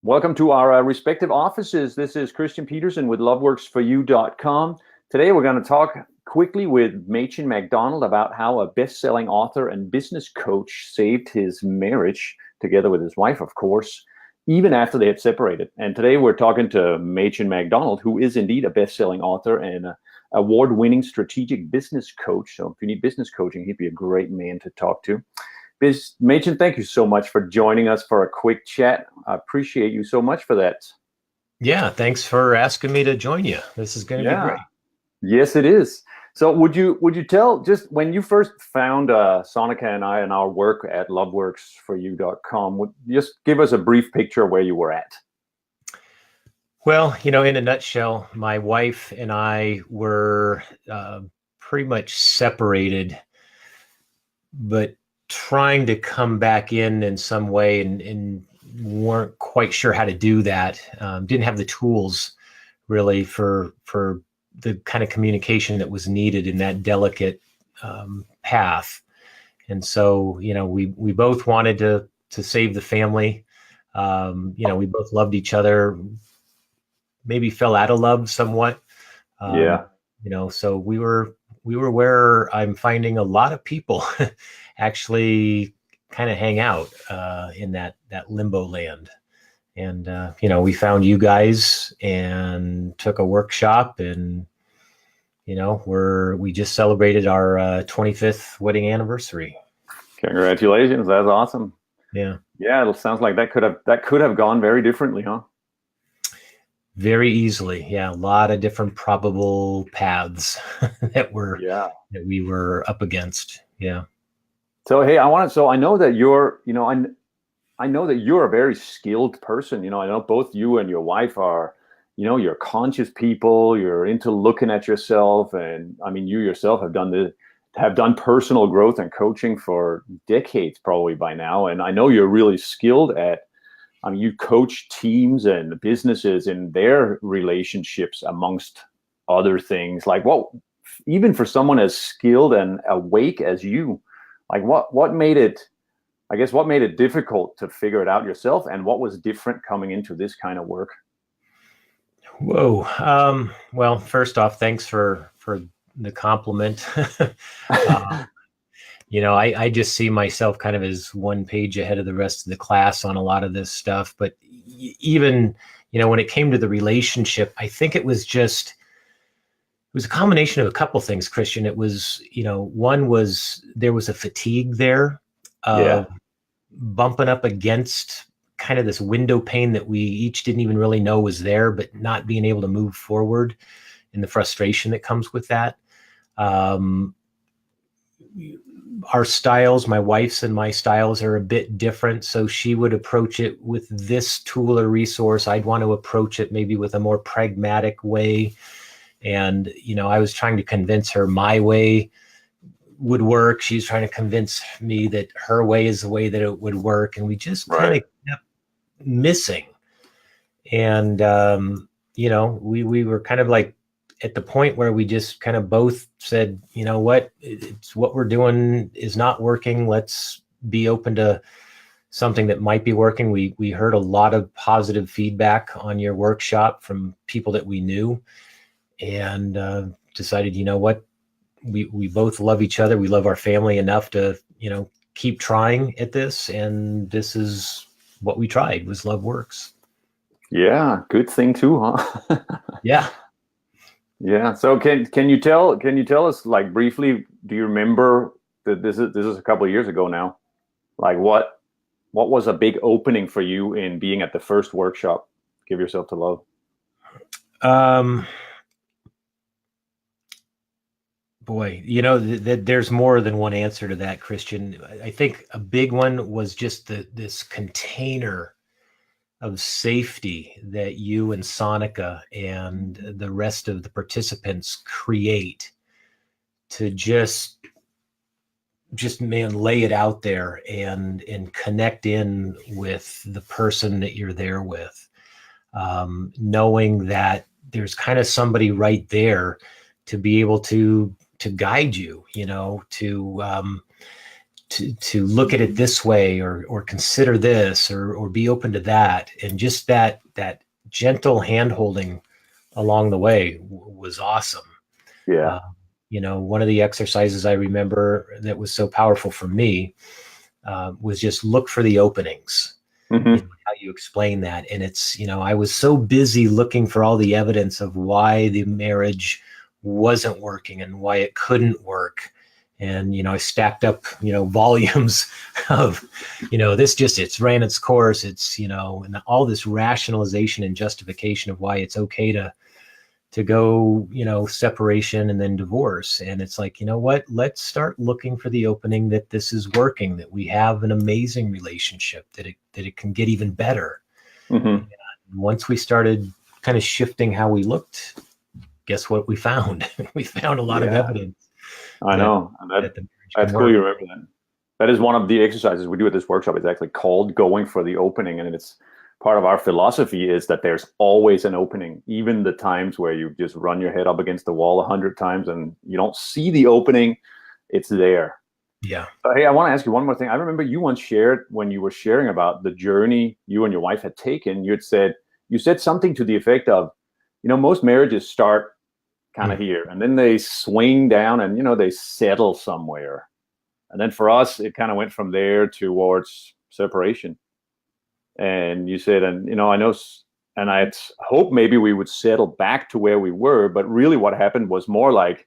Welcome to our respective offices. This is Christian Peterson with loveworksforyou.com. Today we're going to talk quickly with Machen MacDonald about how a best-selling author and business coach saved his marriage, together with his wife, of course, even after they had separated. And today we're talking to Machen MacDonald, who is indeed a best-selling author and award-winning strategic business coach. So if you need business coaching, he'd be a great man to talk to. Machen, thank you so much for joining us for a quick chat. I appreciate you so much for that. Yeah, thanks for asking me to join you. This is going to be great. Yes, it is. So would you tell, just when you first found Sonika and I and our work at loveworksforyou.com, would you just give us a brief picture of where you were at? Well, in a nutshell, my wife and I were pretty much separated, but trying to come back in some way and weren't quite sure how to do that. Didn't have the tools really for the kind of communication that was needed in that delicate path. And so, we both wanted to save the family. We both loved each other, maybe fell out of love somewhat. So we were where I'm finding a lot of people actually kind of hang out in that limbo land. And, we found you guys and took a workshop, and, we just celebrated our 25th wedding anniversary. Congratulations. That's awesome. Yeah. Yeah. It sounds like that could have gone very differently, huh? Very easily. Yeah. A lot of different probable paths that we were up against. Yeah. So, hey, I know that you're, I know that you're a very skilled person. I know both you and your wife are, you're conscious people. You're into looking at yourself. And I mean, you yourself have done personal growth and coaching for decades, probably by now. And I know you're really skilled at, you coach teams and businesses in their relationships, amongst other things. Like, even for someone as skilled and awake as you, like what made it difficult to figure it out yourself, and what was different coming into this kind of work? Whoa. Well, first off, thanks for the compliment. I just see myself kind of as one page ahead of the rest of the class on a lot of this stuff. But even, when it came to the relationship, I think it was a combination of a couple things, Christian. It was, one was there was a fatigue there of bumping up against kind of this window pane that we each didn't even really know was there, but not being able to move forward, and the frustration that comes with that. Our styles, my wife's and my styles, are a bit different. So she would approach it with this tool or resource. I'd want to approach it maybe with a more pragmatic way. And, I was trying to convince her my way would work. She's trying to convince me that her way is the way that it would work. And we just kind of kept missing. And, we were kind of like at the point where we just kind of both said, it's what we're doing is not working. Let's be open to something that might be working. We heard a lot of positive feedback on your workshop from people that we knew, and decided, we both love each other. We love our family enough to, keep trying at this. And this is what we tried, was Love Works. Yeah. Good thing too, huh? Yeah. Yeah. So can you tell us, like, briefly, do you remember that this is a couple of years ago now? Like, what was a big opening for you in being at the first workshop, Give Yourself to Love? Boy, there's more than one answer to that, Christian. I think a big one was just this container of safety that you and Sonika and the rest of the participants create to just lay it out there and connect in with the person that you're there with, knowing that there's kind of somebody right there to be able to guide you, to to look at it this way, or consider this, or be open to that. And just that gentle hand holding along the way was awesome. Yeah. One of the exercises I remember that was so powerful for me was just look for the openings. Mm-hmm. How you explain that. And it's, I was so busy looking for all the evidence of why the marriage wasn't working and why it couldn't work. And, I stacked up, volumes of, it's ran its course. It's, and all this rationalization and justification of why it's okay to go, separation and then divorce. And it's like, what, let's start looking for the opening that this is working, that we have an amazing relationship, that it can get even better. Mm-hmm. And once we started kind of shifting how we looked, guess what we found? We found a lot of evidence. I know. And that's cool you remember that. That is one of the exercises we do at this workshop. It's actually called going for the opening. And it's part of our philosophy is that there's always an opening, even the times where you just run your head up against the wall 100 times and you don't see the opening, it's there. Yeah. Hey, I want to ask you one more thing. I remember you once shared, when you were sharing about the journey you and your wife had taken, you said something to the effect of, most marriages start kind of here, and then they swing down and, they settle somewhere. And then for us, it kind of went from there towards separation. And you said, and, I know, and I hope maybe we would settle back to where we were, but really what happened was more like,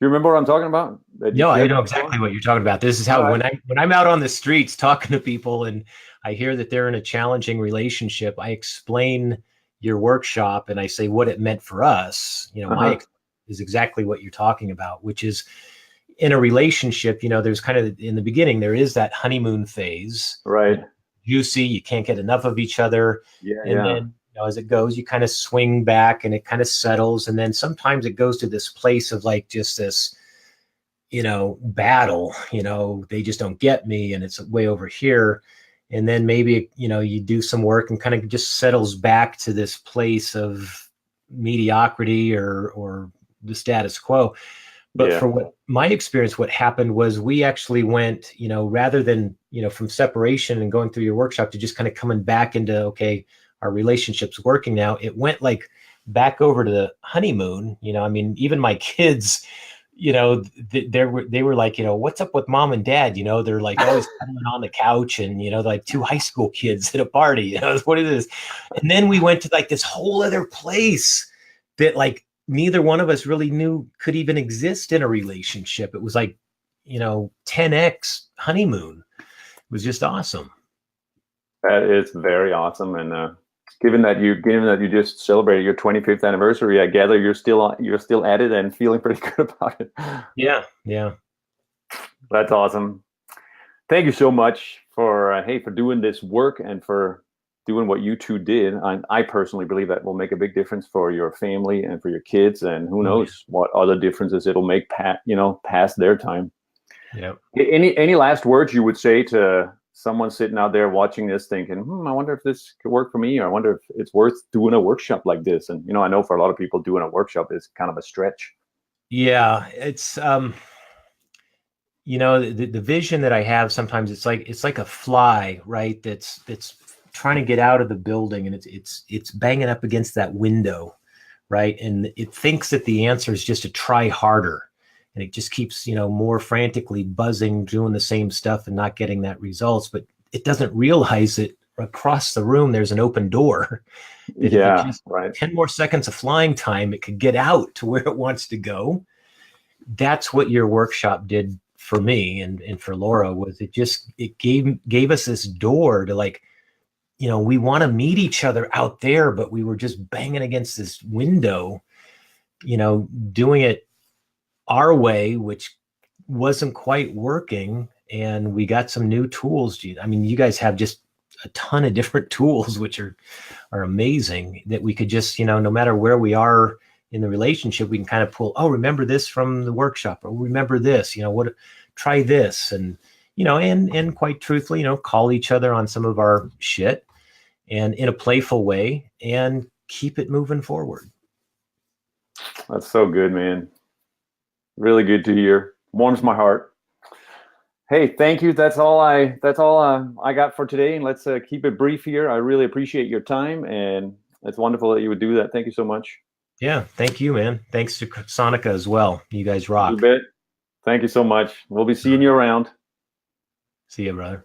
you remember what I'm talking about? No, I know exactly what you're talking about. This is how, when I'm out on the streets talking to people and I hear that they're in a challenging relationship, I explain your workshop and I say what it meant for us. My is exactly what you're talking about, which is in a relationship, there's kind of, in the beginning, there is that honeymoon phase. Right. Juicy, you can't get enough of each other. Yeah. And then, as it goes, you kind of swing back and it kind of settles. And then sometimes it goes to this place of like just this, battle, they just don't get me and it's way over here. And then maybe, you do some work and kind of just settles back to this place of mediocrity or the status quo. But for what my experience, what happened was we actually went, rather than, from separation and going through your workshop to just kind of coming back into, okay, our relationship's working now. It went like back over to the honeymoon. Even my kids, they were like, what's up with mom and dad? They're like always cuddling on the couch and, like two high school kids at a party, what it is. And then we went to like this whole other place that like neither one of us really knew could even exist in a relationship. It was like, 10x honeymoon. It was just awesome. That is very awesome. And given that you just celebrated your 25th anniversary, I gather you're still at it and feeling pretty good about it. Yeah. That's awesome. Thank you so much for doing this work and for doing what you two did. I personally believe that will make a big difference for your family and for your kids, and who knows what other differences it'll make past their time. Yeah. Any last words you would say to someone sitting out there watching this thinking, I wonder if this could work for me, or I wonder if it's worth doing a workshop like this? And, I know for a lot of people doing a workshop is kind of a stretch. Yeah. It's, the vision that I have sometimes it's like a fly, right? That's trying to get out of the building and it's banging up against that window, right? And it thinks that the answer is just to try harder. And it just keeps, more frantically buzzing, doing the same stuff and not getting that results. But it doesn't realize that across the room, there's an open door. Yeah, right. 10 more seconds of flying time, it could get out to where it wants to go. That's what your workshop did for me and for Laura, was it gave us this door to like, we want to meet each other out there, but we were just banging against this window, doing it our way, which wasn't quite working. And we got some new tools. You guys have just a ton of different tools, which are amazing, that we could just, no matter where we are in the relationship, we can kind of pull, remember this from the workshop, or remember this, try this. And, and quite truthfully, call each other on some of our shit and in a playful way and keep it moving forward. That's so good, man. Really good to hear. Warms my heart. Hey, thank you. That's all I got for today. And let's keep it brief here. I really appreciate your time, and it's wonderful that you would do that. Thank you so much. Yeah, thank you, man. Thanks to Sonica as well. You guys You rock. bet. Thank you so much. We'll be seeing you around. See you, brother.